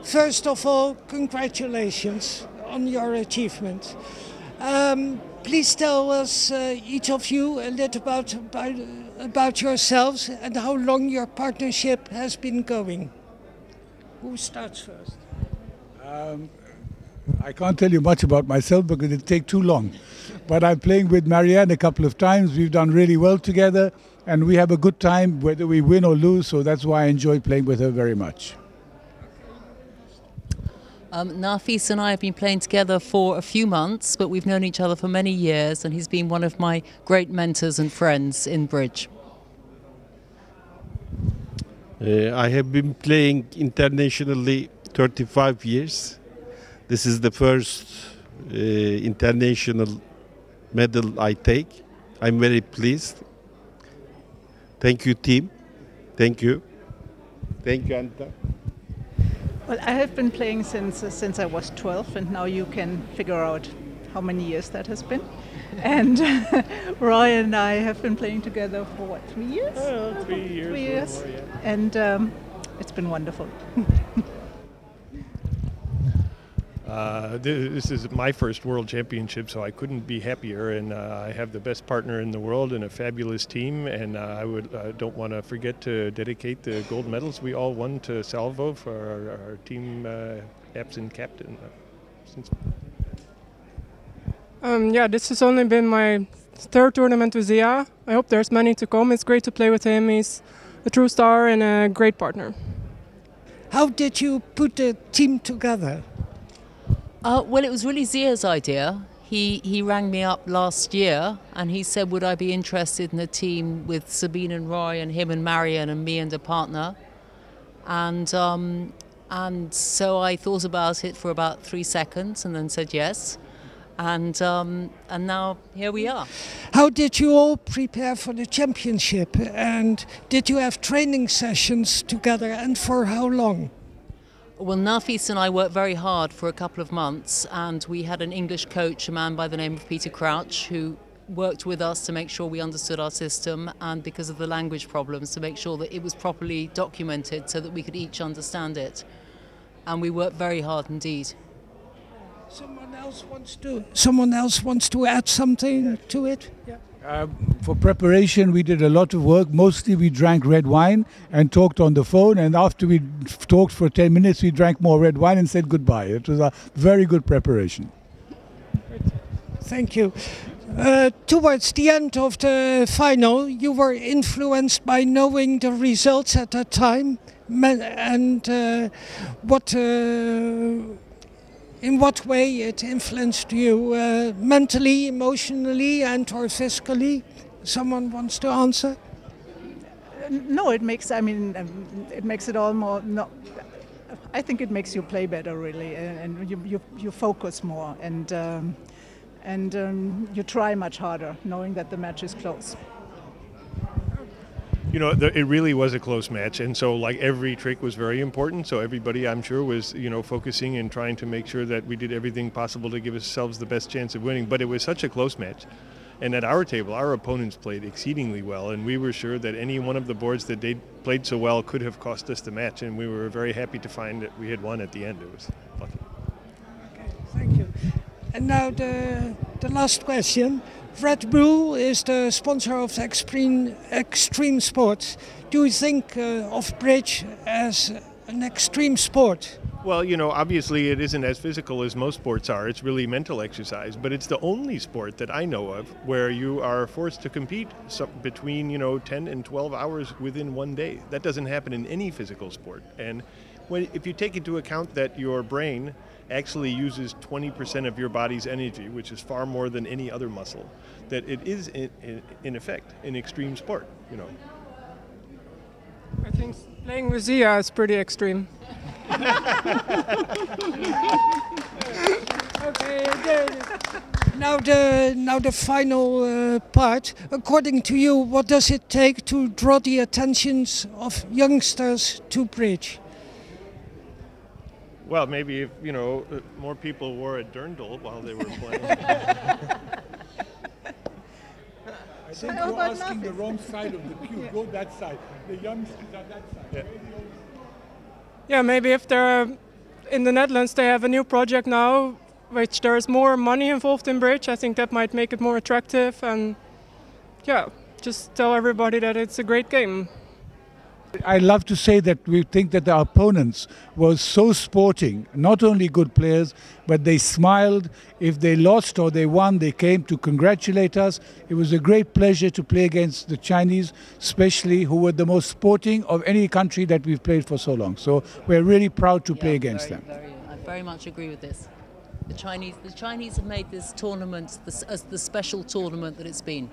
First of all, congratulations on your achievement. Please tell us, each of you, a little about yourselves and how long your partnership has been going. Who starts first? I can't tell you much about myself because it'd take too long. But I'm playing with Marianne a couple of times. We've done really well together and we have a good time whether we win or lose, so that's why I enjoy playing with her very much. Nafis and I have been playing together for a few months, but we've known each other for many years, and he's been one of my great mentors and friends in bridge. I have been playing internationally 35 years. This is the first international medal I take. I'm very pleased. Thank you, team. Thank you. Thank you, Anta. Well, I have been playing since I was 12, and now you can figure out how many years that has been. And Roy and I have been playing together for what, 3 years? 3 years. 3 years. More, yeah. And it's been wonderful. This is my first World Championship, so I couldn't be happier, and I have the best partner in the world and a fabulous team, and I don't want to forget to dedicate the gold medals we all won to Salvo for our team absent captain. Yeah, this has only been my third tournament with Zia. I hope there's many to come. It's great to play with him. He's a true star and a great partner. How did you put the team together? Well, it was really Zia's idea. He rang me up last year and he said, would I be interested in a team with Sabine and Roy and him and Marianne and me and a partner? And so I thought about it for about 3 seconds and then said yes. And now here we are. How did you all prepare for the championship? And did you have training sessions together, and for how long? Well, Nafis and I worked very hard for a couple of months, and we had an English coach, a man by the name of Peter Crouch, who worked with us to make sure we understood our system, and because of the language problems, to make sure that it was properly documented so that we could each understand it. And we worked very hard indeed. Someone else wants to add something to it? Yeah. For preparation, we did a lot of work. Mostly we drank red wine and talked on the phone. And after we talked for 10 minutes, we drank more red wine and said goodbye. It was a very good preparation. Thank you. Towards the end of the final, you were influenced by knowing the results at that time. And in what way it influenced you, mentally, emotionally, and or physically? Someone wants to answer? No, it makes it all more. No, I think it makes you play better, really, and you focus more, and you try much harder, knowing that the match is close. You know, it really was a close match, and so like every trick was very important. So everybody, I'm sure, was focusing and trying to make sure that we did everything possible to give ourselves the best chance of winning. But it was such a close match, and at our table, our opponents played exceedingly well, and we were sure that any one of the boards that they played so well could have cost us the match, and we were very happy to find that we had won at the end. It was lucky. Okay, thank you. And now the last question. Red Bull is the sponsor of extreme sports. Do you think of bridge as an extreme sport? Well, obviously it isn't as physical as most sports are. It's really mental exercise, but it's the only sport that I know of where you are forced to compete between, 10 and 12 hours within one day. That doesn't happen in any physical sport. And if you take into account that your brain actually uses 20% of your body's energy, which is far more than any other muscle, that it is, in effect, an extreme sport, I think playing with Zia is pretty extreme. Okay, now the final part. According to you, what does it take to draw the attentions of youngsters to bridge? Well, maybe if, more people wore a dirndl while they were playing. I think you're asking the wrong side of the cube. Go that side. The youngsters are that side. Yeah, maybe if there are in the Netherlands they have a new project now, which there's more money involved in bridge. I think that might make it more attractive, and yeah, just tell everybody that it's a great game. I love to say that we think that our opponents were so sporting, not only good players, but they smiled. If they lost or they won, they came to congratulate us. It was a great pleasure to play against the Chinese, especially, who were the most sporting of any country that we've played for so long. So we're really proud to play against them. I very much agree with this. The Chinese have made this tournament as the special tournament that it's been.